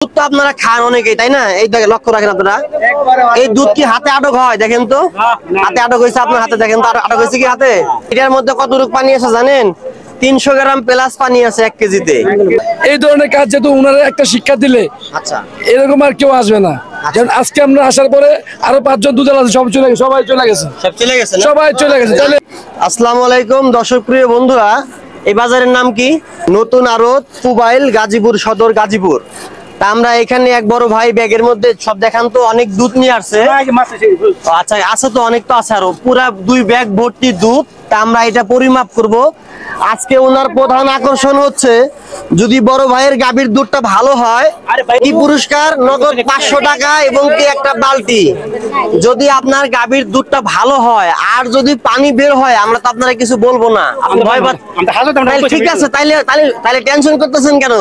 দুধ তো আপনারা খান অনেকেই, তাই না? এই দেখেন, লক্ষ্য রাখেন আপনারা, এই দুধ কি হাতে আটক হয়? দেখেন তো, হাতে আটক হয়েছে আপনার হাতে, দেখেন তো আটক হয়েছে কি হাতে? এটার মধ্যে কতটুকু পানি আছে জানেন? 300 গ্রাম প্লাস পানি আছে 1 কেজিতে। এই ধরনের কাজ যেহেতু ওনারা একটা শিক্ষা দিলে, আচ্ছা, এরকম আর কেউ আসবে না। যেমন আজকে আমরা আসার পরে আরো 5 জন দুধ আছে, সবাই চলে গেছে, সব চলে গেছে না? সবাই চলে গেছে। তাহলে আসসালামু আলাইকুম দর্শক প্রিয় বন্ধুরা, এই বাজারের নাম কি? নতুন আড়ত, পুবাইল, গাজীপুর সদর, গাজীপুর। তা আমরা এখানে এক বড় ভাই ব্যাগের মধ্যে সব দেখান তো, অনেক দুধ নিয়ে আসছে। আচ্ছা, আছে তো, অনেক তো আছে, আরো পুরা 2 ব্যাগ ভর্তি দুধ। তা আমরা এটা পরিমাপ করব। আজকে ওনার প্রধান আকর্ষণ হচ্ছে, যদি বড় ভাইয়ের গাভীর দুধটা ভালো হয়, কি পুরস্কার? নগদ 500 টাকা এবং কি একটা বালতি। যদি আপনার গাভীর দুধটা ভালো হয় আর যদি পানি বের হয়, আমরা তো আপনারা কিছু বলবো না। ঠিক আছে, তাইলে টেনশন করতেছেন কেন?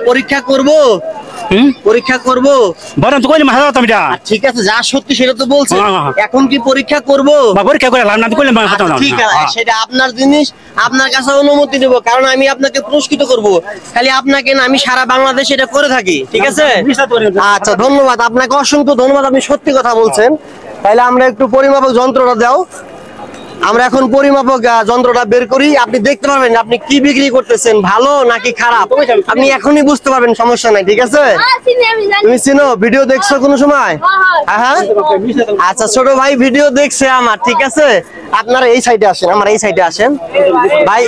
পরীক্ষা করব, পরীক্ষা করব। ঠিক আছে, যা সত্যি সেটা তো বলছেন। এখন কি পরীক্ষা করব? ঠিক আছে, সেটা আপনার জিনিস, আপনার কাছে অনুমতি নেব, কারণ আমি আপনাকে পুরস্কৃত করব। খালি আপনাকে না, আমি সারা বাংলাদেশে এটা করে থাকি। ঠিক আছে, আচ্ছা, ধন্যবাদ আপনাকে, অসংখ্য ধন্যবাদ, আপনি সত্যি কথা বলছেন। তাইলে আমরা একটু পরিমাপক যন্ত্রটা দাও। আমরা এখন পরিমাপক যন্ত্রটা বের করি। আপনি দেখতে পারবেন আপনি কি বিক্রি করতেছেন, ভালো নাকি খারাপ, আপনি এখনই বুঝতে পারবেন, সমস্যা নাই। ঠিক আছে, তুমি চিনো, ভিডিও দেখছো কোনো সময়? হ্যাঁ, আচ্ছা, ছোট ভাই ভিডিও দেখছে আমার। ঠিক আছে, আপনারা এই সাইডে আসেন, আমার এই সাইডে আসেন। ভাই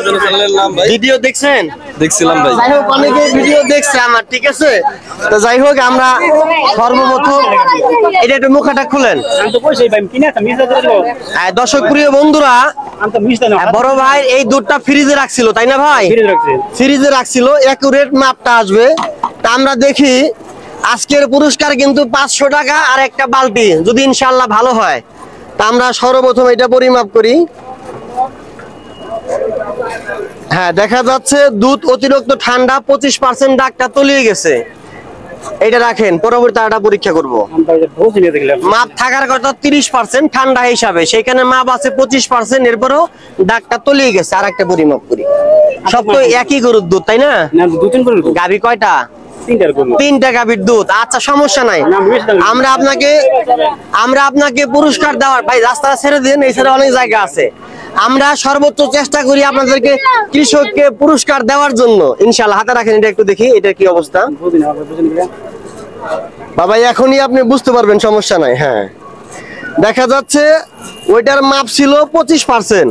ভিডিও দেখছেন? দেখছিলাম ভাই। যাই হোক, অনেকে ভিডিও দেখছে আমার। ঠিক আছে, তো যাই হোক, আমরা সর্বপ্রথম এটা একটু মুখটা খুলেন। দর্শক প্রিয় বন্ধুরা, বড় ভাই এই দুধটা ফ্রিজে রাখছিল, তাই না ভাই? ফ্রিজে রাখছিল, একুরেট মাপটা আসবে। তা আমরা দেখি, আজকের পুরস্কার কিন্তু 500 টাকা আর একটা বালতি, যদি ইনশাআল্লাহ ভালো হয়। তা আমরা সর্বপ্রথম এটা পরিমাপ করি। হ্যাঁ, দেখা যাচ্ছে দুধ অতিরিক্ত ঠান্ডা, 25% দাগটা তলিয়ে গেছে। এটা রাখেন, পরবর্তী আটা পরীক্ষা করব। মাপ থাকার কথা 30% ঠান্ডা হিসাবে, সেখানে মাপ আছে 25%, এরপরও দাগটা তলিয়ে গেছে। আর একটা পরিমাপ করি। সব তো একই গরুর দুধ, তাই না? গাভী কয়টা? 3টা গাভীর দুধ। আচ্ছা, সমস্যা নাই, আমরা আপনাকে পুরস্কার দেওয়ার, ভাই রাস্তা ছেড়ে দিন, এই ছেড়ে অনেক জায়গা আছে। আমরা সর্বোচ্চ চেষ্টা করি আপনাদেরকে, কৃষককে পুরস্কার দেওয়ার জন্য। ইনশাআল্লাহ, হাতে রাখেন, এটা একটু দেখি, এটা কি অবস্থা। বাবা এখনই আপনি বুঝতে পারবেন, সমস্যা নাই। হ্যাঁ, দেখা যাচ্ছে ওইটার মাপ ছিল 25%,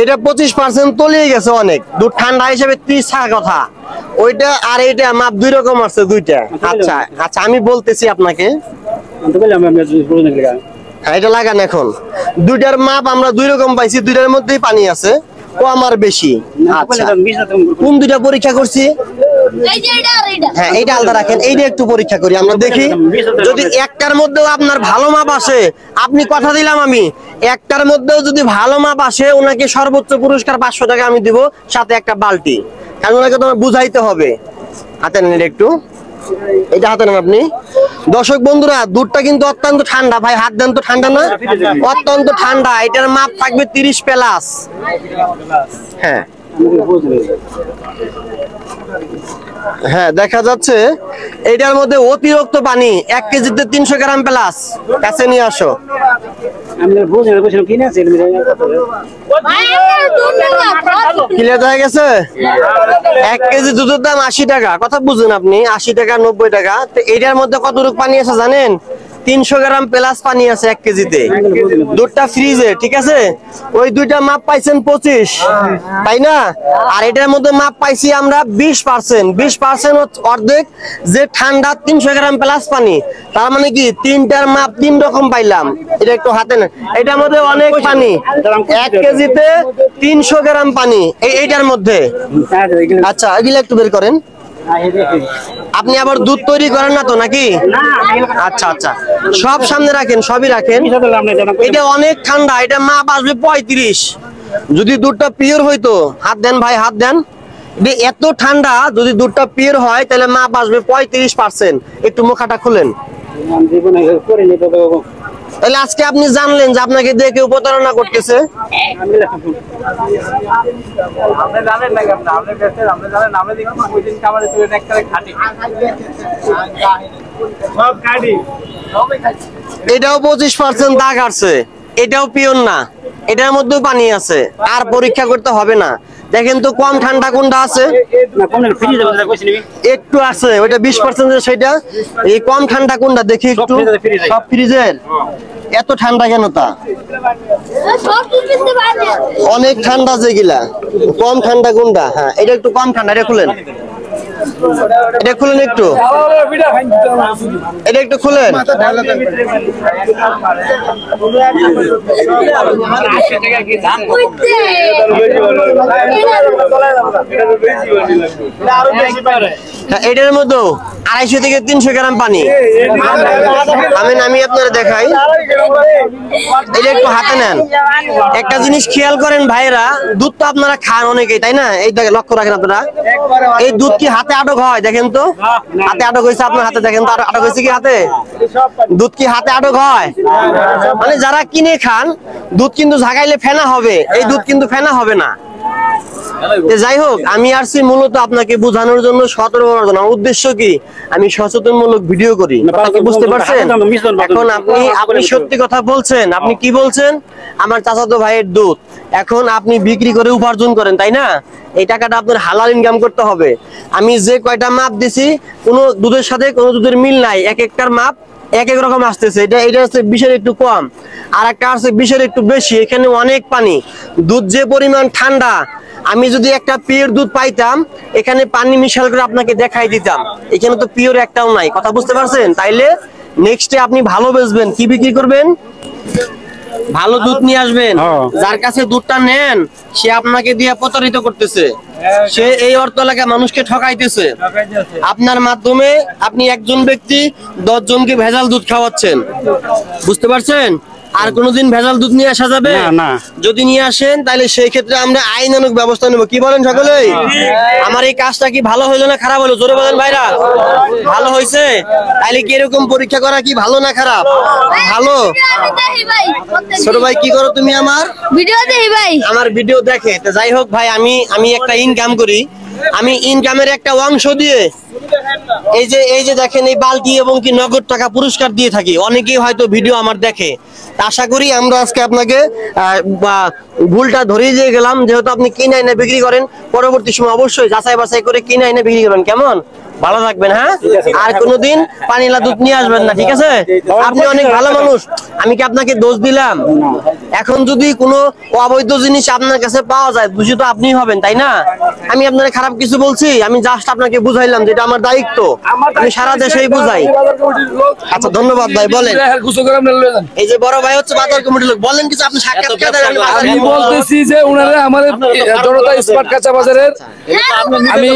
এটা 25% তলিয়ে গেছে অনেক। দুধ ঠান্ডা হিসেবে 30 থাকার কথা, ওইটা আর এইটা মাপ 2 রকম আছে, 2টা। আচ্ছা আচ্ছা, আমি বলতেছি আপনাকে। হ্যাঁ, এটা লাগান এখন। 2টার মাপ আমরা 2 রকম পাইছি, 2টার মধ্যেই পানি আছে, কম আর বেশি। আচ্ছা, কোন 2টা পরীক্ষা করছি? হ্যাঁ, এইটা আলাদা রাখেন, এইটা একটু পরীক্ষা করি, আমরা দেখি। যদি একটার মধ্যেও আপনার ভালো মাপ আসে, আপনি কথা দিলাম, আমি একটার মধ্যেও যদি ভালো মাপ আসে, ওনাকে সর্বোচ্চ পুরস্কার 500 টাকা আমি দিব, সাথে একটা বালতি। কারণ ওনাকে তোমার বুঝাইতে হবে। হাতে নেন একটু, এটা হাতে নেন আপনি। দর্শক বন্ধুরা, দুধটা কিন্তু অত্যন্ত ঠান্ডা। ভাই হাত দেন তো, ঠান্ডা না? অত্যন্ত ঠান্ডা। এটার মাপ থাকবে 30 প্লাস। হ্যাঁ হ্যাঁ, দেখা যাচ্ছে এটার মধ্যে অতিরিক্ত পানি, 1 কেজিতে 300 গ্রাম প্লাস। কাছে নিয়ে আসো। ক্লিয়ার হয়ে গেছে? 1 কেজি দুধের দাম 80 টাকা, কথা বুঝুন আপনি, 80 টাকা 90 টাকা। তো এটার মধ্যে কতটুকু পানি আছে জানেন? 300 গ্রাম প্লাস পানি আছে 1 কেজিতে। দুধটা ফ্রিজে, ঠিক আছে। ওই 2টা মাপ পাইছেন 25, তাই না? আর এটার মধ্যে মাপ পাইছি আমরা 20%। 20% অর্ধেক, যে ঠান্ডা 300 গ্রাম প্লাস পানি। তার মানে কি 3টার মাপ 3 রকম পাইলাম। এটা একটু হাতে নেন, এটার মধ্যে অনেক পানি, 1 কেজিতে 300 গ্রাম পানি এইটার মধ্যে। আচ্ছা, এগুলো একটু বের করেন। আপনি আবার দুধ তৈরি করেন না তো নাকি? আচ্ছা আচ্ছা, সব সামনে রাখেন, সবই রাখেন। এটা অনেক ঠান্ডা, এটা মাপ আসবে 35। যদি দুধটা পিওর হইতো, হাত দেন ভাই, হাত দেন। এত ঠান্ডা, যদি দুধটা পিওর হয় তাহলে মাপ আসবে 35%। একটু মুখাটা খুলেন। তাহলে আজকে আপনি জানলেন যে আপনাকে দিয়ে কেউ প্রতারণা করতেছে। এটাও 25% দাগ আছে, এটাও পিওর না, এটার মধ্যেও পানি আছে, আর পরীক্ষা করতে হবে না। দেখেন তো কম ঠান্ডা কোনটা আছে, একটু আছে ওইটা 20%, সেটা এই কম ঠান্ডা কোনটা দেখি একটু। সব ফ্রিজের, এত ঠান্ডা কেন? তা অনেক ঠান্ডা যেগুলা, কম ঠান্ডা কোনটা? হ্যাঁ এটা একটু কম ঠান্ডা, এটা খুলেন, এটা খুলেন একটু, এটা একটু খুলেন। এটার মধ্যে 250 থেকে 300 গ্রাম পানি। আমি আপনারা দেখাই, এটা একটু হাতে নেন। একটা জিনিস খেয়াল করেন ভাইরা, দুধ তো আপনারা খান অনেকেই, তাই না? এই লক্ষ্য রাখেন আপনারা, এই দুধ কি হাতে আটক হয়? দেখেন তো, হাতে আটক হয়েছে আপনার হাতে, দেখেন তো আটক হয়েছে কি হাতে? দুধ কি হাতে আটক হয়? মানে যারা কিনে খান দুধ কিন্তু ঝাঁকাইলে ফেনা হবে, এই দুধ কিন্তু ফেনা হবে না। যাই হোক, আমি আসছি মূলত আপনাকে বোঝানোর জন্য, সতর্ক করার জন্য। উদ্দেশ্য কি, আমি সচেতনমূলক ভিডিও করি, বুঝতে পারছেন? এখন আপনি সত্যি কথা বলছেন। আপনি কি বলছেন? আমার চাচাতো ভাইয়ের দুধ এখন আপনি বিক্রি করে উপার্জন করেন, তাই না? এই টাকাটা আপনার হালাল ইনকাম করতে হবে। আমি যে কয়টা মাপ দিছি, কোনো দুধের সাথে কোনো দুধের মিল নাই, এক একটার মাপ এক এক রকম আসতেছে। এটা হচ্ছে 20-এর একটু কম, আর একটা আছে 20-এর একটু বেশি। এখানে অনেক পানি, দুধ যে পরিমাণ ঠান্ডা। আমি যদি একটা পিওর দুধ পাইতাম, এখানে পানি মিশাল করে আপনাকে দেখাই দিতাম। এখানে তো পিওর একটাও নাই, কথা বুঝতে পারছেন? তাইলে নেক্সটে আপনি ভালো বেচবেন, কি বিক্রি করবেন? ভালো দুধ নিয়ে আসবেন। যার কাছে দুধটা নেন সে আপনাকে দিয়ে প্রতারিত করতেছে, সে এই অর্থ লাগা মানুষকে ঠকাইতেছে। আপনার মাধ্যমে আপনি একজন ব্যক্তি 10 জনকে ভেজাল দুধ খাওয়াচ্ছেন, বুঝতে পারছেন? আর কোনোদিন ভেজাল দুধ নিয়ে আসা যাবে না। যদি নিয়ে আসেন তাহলে সেই ক্ষেত্রে আমরা আইনানুগ ব্যবস্থা নেব। কি বলেন সকলেই? আমার এই কাজটা কি ভালো হইলো না খারাপ হলো? জোরে বলেন ভাইরা। ভালো হয়েছে? তাহলে কি এরকম পরীক্ষা করা কি ভালো না খারাপ? ভালো। ছোট ভাই কি করো তুমি? আমার ভিডিও দেখি ভাই, আমার ভিডিও দেখে। তো যাই হোক ভাই, আমি একটা ইনকাম করি, আমি ইনকামের একটা অংশ দিয়ে এই যে দেখেন এই বালতি এবং কি নগদ টাকা পুরস্কার দিয়ে থাকি। অনেকেই হয়তো ভিডিও আমার দেখে। আশা করি আমরা আজকে আপনাকে ভুলটা ধরিয়ে দিয়ে গেলাম। যেহেতু আপনি কিনে এনে বিক্রি করেন, পরবর্তী সময় অবশ্যই যাচাই বাছাই করে কিনে এনে বিক্রি করবেন। কেমন? ভালো থাকবেন। হ্যাঁ, আর কোনোদিন পানিলা দুধ নিয়ে আসবেন না, ঠিক আছে? আপনি অনেক ভালো মানুষ, আমি কি আপনাকে দোষ দিলাম? এখন যদি কোনো অবৈধ জিনিস আপনার কাছে পাওয়া যায়, বুঝি তো আপনি হবেন, তাই না? আমি আপনার খারাপ কিছু বলছি? আমি জাস্ট আপনাকে বুঝাইলাম যেটা আমার দায়িত্ব, আমি সারা দেশেই বুঝাই। আচ্ছা ধন্যবাদ ভাই। বলেন, এই যে বড় ভাই হচ্ছে বাজার কমিটির লোক, বলেন কিছু আপনি সাক্ষাৎকার দেন। আমি বলতেছি যে উনারা আমাদের জনতা স্মার্ট কাঁচা বাজারের, আমি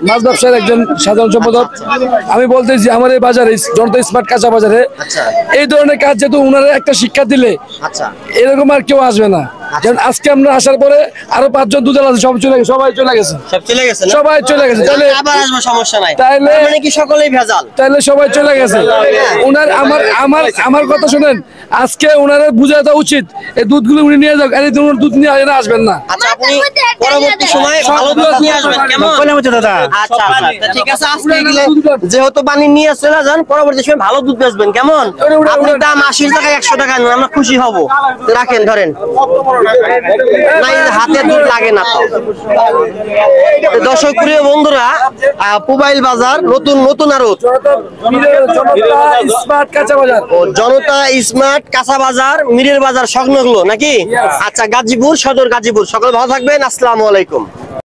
মাছ ব্যবসায়ের একজন সাধারণ সম্পাদক। আমি বলতেছি আমার এই বাজারে জনতা স্মার্ট কাঁচা বাজারে এই ধরনের কাজ যেহেতু উনারা একটা শিক্ষা দিলে এরকম আর কেউ আসবে না। যেমন আজকে আমরা আসার পরে আরো 5 জন দুধ আছে, সবাই চলে গেছে, সবাই চলে গেছে। তাহলে আবার আসবে, সমস্যা নাই। তাহলে মানে কি সকলেই ভেজাল? তাহলে সবাই চলে গেছে। উনার আমার কথা শুনেন, আজকে উনারে বুঝাই দেওয়া উচিত, এই দুধগুলো উনি নিয়ে যাক, এই দুধ নিয়ে আসবেন না। আচ্ছা, আপনি পরবর্তী সময়ে ভালো দুধ নিয়ে আসবেন, কেমন? দাদা আচ্ছা ঠিক আছে। আজকে যেহেতু পানি নিয়ে চলে যান, পরবর্তী সময় ভালো দুধ বেচবেন, কেমন? আপনার দাম 80 টাকা 100 টাকা, আমরা খুশি হব। রাখেন, ধরেন। হাতে দুধ লাগে না। দর্শক প্রিয় বন্ধুরা, পুবাইল বাজার নতুন আরো জনতা স্মার্ট কাঁচা বাজার, মিরের বাজার সংলগ্ন নাকি? আচ্ছা, গাজীপুর সদর, গাজীপুর। সকলে ভালো থাকবেন। আসসালামু আলাইকুম।